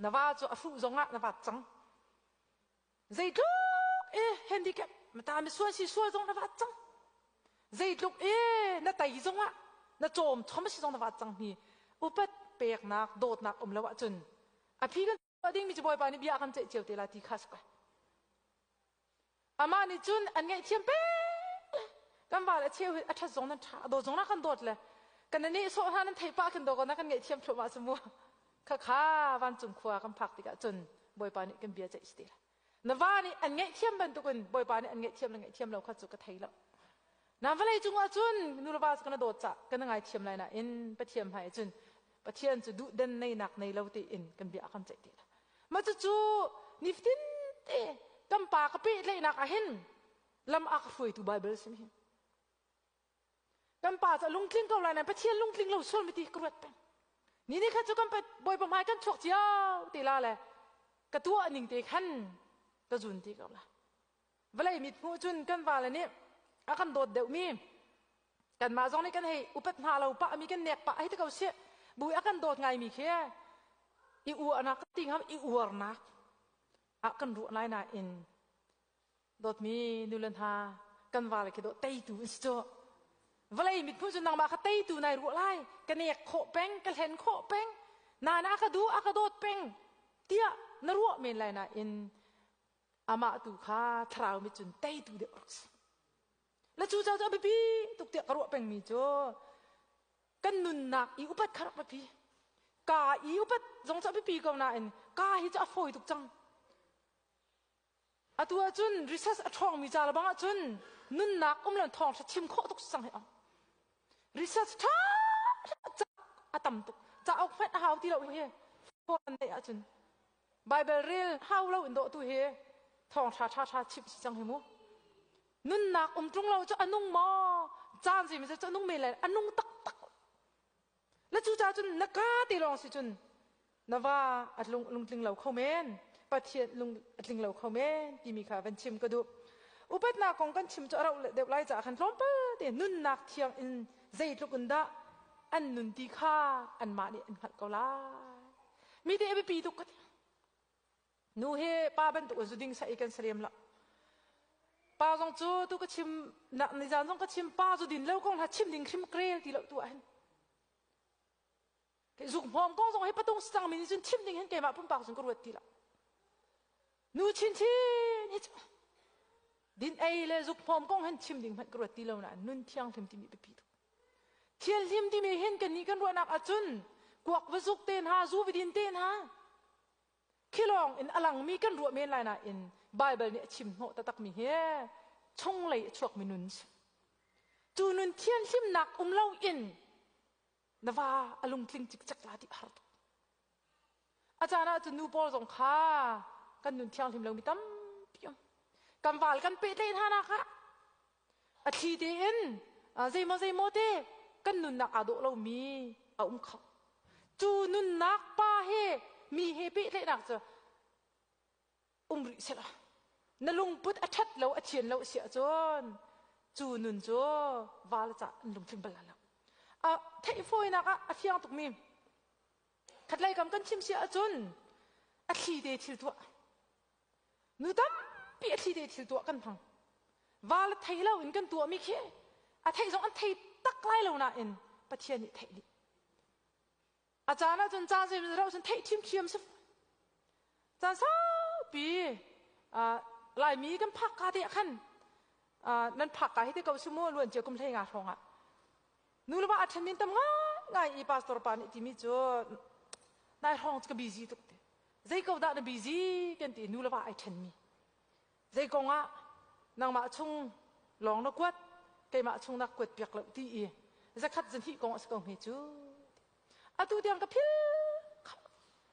na va cho afu zonga na va chang zai tluk handicap mata mi suan si suan zong na va chang zai tluk na tai zonga na chom thom si zong na va chang ni upat pek nak dot nak lawa chun a phi kan ding mi boy pa ni bia kan che cheu te la ti khas ka ama ni chun an ngai thiam pe kan va la cheu a tha zong na tha do zong na kan dot le kan ni so han an thai pa kan do ko na kan ngai thiam thlo ma smu kha van chung khwa kan phak ti ka chun boy pa ni kan bia che sti la na va ni an ngai thiam ban tu kun boy pa ni an ngai thiam lo kha chu ka thai lo na va lai chung a chun nu la ba kan do cha kan ngai thiam lai na in pa thiam hai chun pa thian chu du den nei nak nei lo ti in kan bia kan che ti la ma chu niftin te kam pa ka pe le nak a hin lam ak foi tu bible sim hin kam pa cha lung tling ko la na pa thian lung tling lo sol mi ti kruat pe ni kha chu kam pa boy pa mai kan chok chiao ti la le ka tu aning te khan ka jun ti ka la valai mit mu chun kan wa la ni a kan dot deuh mi kan ma jong ni kan hei upat na lo pa mi kan nek pa ai te ka se bui a kan dot ngai mi khe i u anak ting ham i uar nak a kan ru nai na in dot mi nulan ha kan wa la ke do tei tu sto valai mit mu chun nang ma kha tei tu nai ru lai kan nek kho peng kan hen kho peng na ka du a ka dot peng tia na ru men lai na in ama tu kha thrau mi chun tei tu de ox la chu cha bi tuk te ka ru peng mi cho kan nun nak i upat kharap pi ka i upat jong cha pi ko na in ka hi cha foi tuk chang atua chun research a thong mi cha la bang chun nun nak lan thong sa chim kho tuk sang he research tha atam tuk cha ok phet hau ti lo he ko an de a chun bible real how lo in do tu he thong tha chip si chang he mo nun nak trung lo cho anung mo chan si mi cho anung me le anung tak la chu cha chun na ka ti long si chun na wa at lung tling lo kho men pa thiet lung tling lo kho men ti mi kha van chim ko du upat na kong kan chim cho ra de lai cha khan tlom pa te nun nak thiang in zai tlukun da an nun ti kha an ma ni an khat ko la mi de be pi tu ka nu he pa ban tu zu ding sa ikan srem la pa jong chu tu ka chim na ni jan jong ka chim pa zu din lo kong ha chim ding khrim krel ti lo tu an cái dục hòm con rồi hết bắt đông sang mình chân chim đình hết cái mà phun bạc xuống cái ruột tì là nu chín hết đến ai là dục hòm con hết chim đình hết cái ruột tì lâu nè nun thiang thêm tì mi bị pít thiang thêm tì mi hết cái ní cái ruột nạc ở chân quặc với dục tên ha du với din tên ha khi lòng in alang mi cái ruột men lại nè in Bible nè chim hộ ta tắc mi he trong lấy chuộc mi nun chu nun thiang thêm nạc lâu in na va alung tling chik chak la di har tu achana chu nu por jong kha kan nun thiang thim lo mi tam piam kan wal kan pe te thana kha a thi te in zai mo te kan nun nak ado lo mi a kha chu nun nak pa he mi he pe te nak cha ri se la na lung put a that lo a chien lo sia chon chu nun cho wal cha lung tling bal la thấy phôi nè à phiang tục mìm thật lại cầm cân chim xịa chun thi đề thiêu tua nữ tâm bị thi đề thiêu tua cân thằng và là thấy lâu in cân tua mi kia thấy giống anh thấy tắc lại lâu nè in bắt thiên nhị thấy đi cha nó chun cha gì rồi chun thấy chim chim sấp cha sao bị lại mi cân phạc cả địa khăn nên phạc cả hết cái câu số mua luôn chưa cũng thấy ngà thong à nu ba athan min tam nga i pastor pa ni timi cho nai hong ka busy tuk te zai ko da na busy ken ti nu ba ai than mi zai ko nga nang ma chung long na kwat kai ma chung na kwat pek lo ti i za khat zan hi ko sa ko he chu a tu tiang ka phil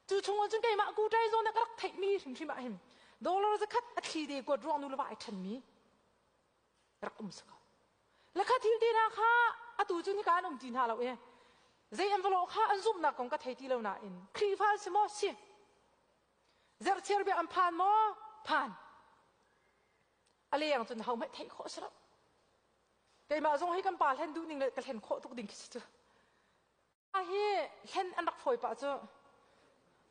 tu chung chung kai ma ku trai zo na ka thai mi thim ma him dollar za khat a thi de ko rong nu ba ai than mi rak sa la kha thil de na kha a tu chu ni ka nom tin ha lo e zai envelope kha an zum na kong ka thei ti lo na in khri fal se mo si zer cher be am phan mo phan ale yang chun hau mai thei kho sa cái mà giống hay căn bà lên du ninh lại cái lên kho tục đình cái chứ à he lên ăn đặc phổi bà chứ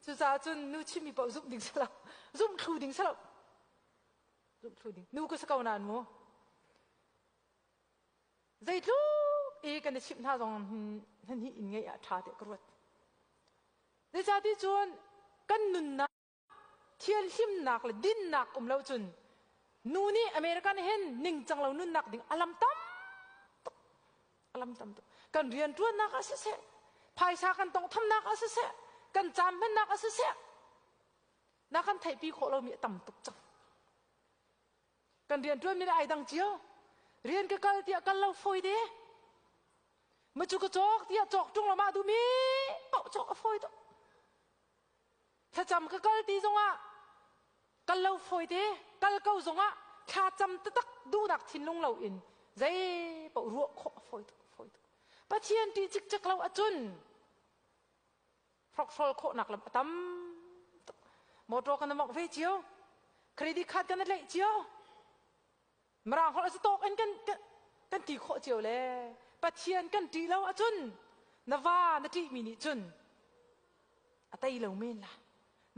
จุดาจนนูชิมีปอซุ่มดิ่งสลับซุ่มครูดิ่งสลับซุ่มครูดิ่งนูก็สกาวนานมั้งใจทุกกันชิมท่าตรงนั่นนี่อินไงอะท่าเด็กรวดในชาติจวนกันนุนนักเทียนหิมนักเลยดินนักเราจนนูนี่อเมริกันเห็นนิ่งจังเรานุนนักดิ่งอลัมตั้มกันเรียนตัวนักอาศัยภายชากันต้องทำนักอาศัยกันจำเป็นนักอาศัยนักกันไทยปีโคเรามีต่ำตุกจังกันเรียนตัวมีอะไรดังเจียวเรียนกันเดียกันเราฟอยเดมาจุกจอกเดียจอกจุงเรามาดูมีเปาจอกฟอยตัวถ้าจำกันตีจงอ่ะกันเราฟอยเดกันเก่าจงอ่ะข้าจำตักดูดักทิ้งลงเราอินใจเปารัวขอฟอยตัวปะเทียนที่จิกจักเราอจุนฟรอกฟอลโคหนักลำตั้มมอเตอร์กันมอกเวเจียวเครดิตการ์ดกันนั่นแหละเจียวมารางเขาจะตกกันตีโคเจียวเลยปะเทียนกันตีเราอจุนนาวานาทีมินิจุนอะไตเราเมนล่ะ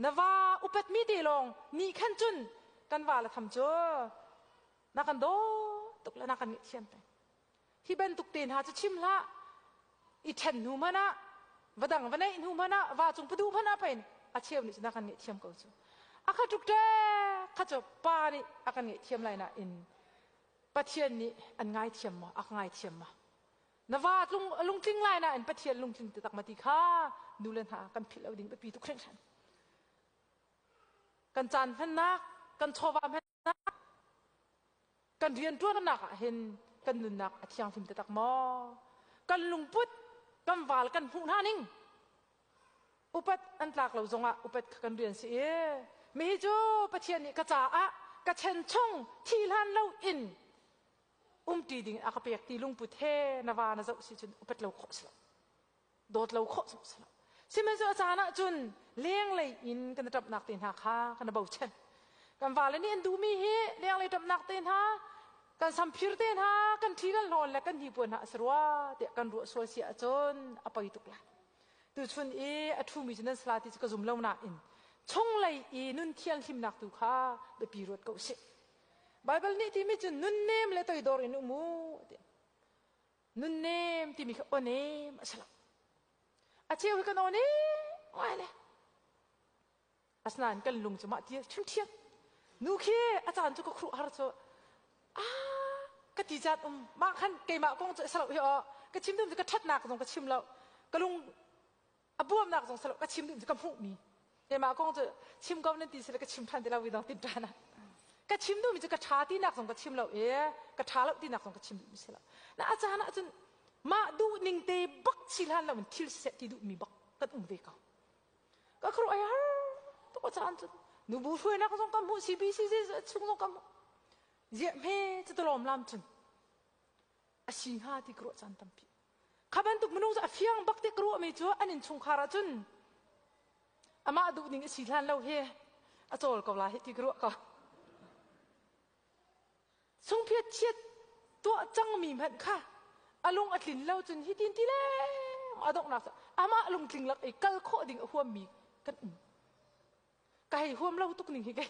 นาวาอุปมีเดลงนี่ขันจุนกันว่าละทำจ้อนักกันโดตกแล้วนักกันเทียนไปที่เป็นตุกเตียนหาจะชิมละอีเทนหูมันนะวัดังวันนี้หูมันนะว่าจงไปดูมันนะเป็นอาเชียมนี่จะนักกันเทียมเขาจ้ะอาข้าตุกเตะข้าจะปานี่อากันเทียมไรนะอินปะเทียนนี่อันง่ายเทียมมาอาง่ายเทียมมานว่าลุงจริงไรนะอินปะเทียนลุงจริงตักมาตีข้าดูเล่นหากันผิดเอาดิ่งไปปีทุกครั้งฉันกันจันพันนักกันชอบพันนักกันเรียนตัวกันหนักเห็นกันนุนนักเทียงฟิมตักมอกันลุงพุทธกันวาลกันพูน่านิ่งอุปัตอันตรากเราจงอ่ะอุปัตกันเรียนสิมีจูปะเทียนนี่กระจ่าอ่ะกระเชนช่องที่ลานเราอินตีดิ่งอากาเปียกตีลุงพุทธเทนวานะเจ้าสิจุนอุปัตเราขอสละโดดเราขอสละสิมันจะอาจารย์นะจุนเลี้ยงเลยอินกันจับนักตีนหาข้ากันเบาเช่นกันวาลนี่อันดูมีเฮเลี้ยงเลยจับนักตีนหากันสัมผัสเต้นฮะกันที่กันหลอนและกันที่ปวดหาสรัวเด็กกันรัวสวยเสียจนอภัยตุกละตัวชนอัฐุมิจนันสลาติจะกระซุ่มเล่าหนาอินช่องเลยนุ่นเทียนทิมนักตุกhaเดปีรวดเก่าเสไบเบิลนี่ที่มีจุนนุ่นเนมเลยตัวดอรินุมูนุ่นเนมที่มีโอเนมสลับอาเชียวกันโอเนมว่าเลยอาสนานกันลุงจะมาเทียนเทียนนูเคียอาจารย์จุกครูฮาร์โซก็ที่จัดบางขั้นเกี่ยมากงจะสลับเหรอก็ชิมดื่มจะก็ชัดหนักตรงก็ชิมแล้วก็ลุงอบวมหนักตรงสลับก็ชิมดื่มจะก็พุ่งมีเกี่ยมากงจะชิมก็นั่นตีสลับก็ชิมทันที่เราวิดองติดจานะก็ชิมดื่มจะก็ชาที่หนักตรงก็ชิมแล้วก็ชาแล้วที่หนักตรงก็ชิมดื่มสลับแล้วอาจารย์อาจารย์มาดูนิ่งเตบักชิลันแล้วมันทิลเสติดูมีบักก็เวก้าก็ครูไอ้ฮะตัวอาจารย์นูบูช่วยนักส่งกำมือซีบีซีส่งกำมือเยี่ยมเฮจะตลอมลำจนอาชิงหาที่กลัวจันตั้มปีข้าเป็นตุกมนุษย์อาฟียงบักที่กลัวไม่ชัวอันนี้ชงคาราจนอามาดูนิ่งสิลันเราเฮอาโจลกับลายที่กลัวก็ชงเพียรเชียดตัวจังมีเหมือนค่ะอาลงอัดลินเราจนฮิตินที่เล่อาดอกนักอามาลงทิ้งหลักไอ้กัลโคดิ่งหัวมีกันไก่หัวเราตุกนิ่งให้ไก่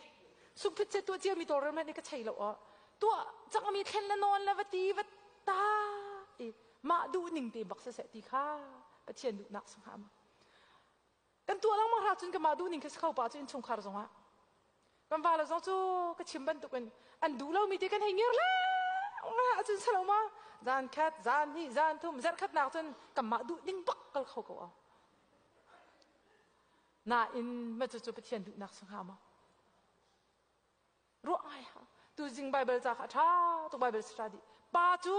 สุขพิเศษตัวเจียวมีตัวเรื่องนั้นนี่ก็ใช่แล้วอ๋อตัวจังมีเทนละนอนละวัตีวัตตามาดูหนึ่งตีบักเสตีข้าปะเชียนดูนักสงครามกันตัวเรามาหาจนกันมาดูหนึ่งแค่เข้าป่าจนชงคาร์จงฮะกันว่าเราจู่ก็ชิมบันตุกันอันดูเรามีแต่กันให้เงี้ยแล้วมาจนสลบมาจานแคทจานนี่จานทุ่มจานขัดหนักจนกันมาดูหนึ่งบักก็เข้าก็อ๋อน่าอินมาจู่ปะเชียนดูนักสงครามรู้ไงฮะตัวจริงไบเบิลจากท่าตัวไบเบิลสตาดีป้าจู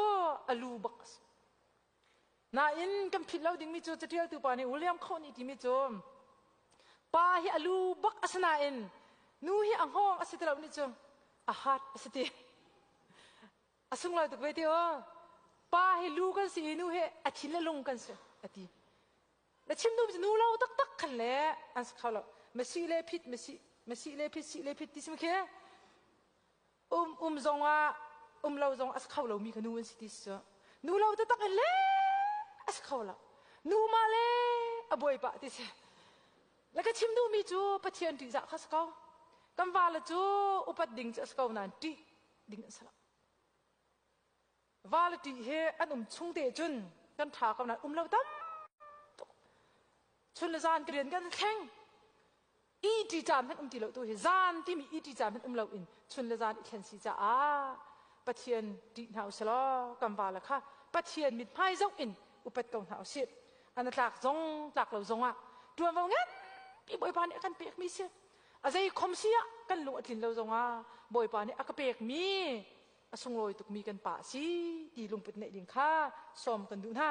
อลูบักสน่าอินกันผิดแล้วดิ้งมิจูจะเที่ยวตัวป่านี่วิลเลียมเขานี่ที่มิจูป้าฮีอลูบักสน่าอินนูฮีอังฮองอสิตเรานี่จูอาฮัดอสิติอสุงเราตัวเวทีอ๋อป้าฮีลูกันสินูฮีอาทิลลงกันสิอาทิแล้วชิมดูมิจูนูเราตักขันเล่อันสักเขาเราไม่สิเล่พิษไม่สิเล่พิษสิเล่พิษที่สมัยแค่จงว่าเราจงอัศเขาเรามีขนูนสิทิสนูเราจะตักเล่อัศเขาเรานูมาเล่อบวยปะที่เส แล้วก็ชิมดูมีจูปะเทียนติจะข้าสกาวกำวาลจูอุปัดดิ่งจะสกาวนันติดิ่งสละวาลติเฮอันชุงเตจุนกันถากำนันเราตั้มชุนละจานเกลียนกันแข่งอีดีจามเป็นตีเราตัวเฮจานที่มีอีดีจามเป็นเราอินชุนละจานอีเข็นสีจ้าปะเทียนดิหาวสลอกำวาละค่ะปะเทียนมิดไพ่เจ้าอินอุปัดกองหาวสิอันนั้นหลักจงหลักเราจงอ่ะตัวเรางั้นปีบอยปานเนี่ยกันเปียกมีเสียอะไรคมเสียกันหลวดถิ่นเราจงอ่ะบอยปานเนี่ยก็เปียกมีสงลอยตุกมีกันป่าสิดีลงเป็นเนี่ยดิ่งข้าซ้อมกันดูท่า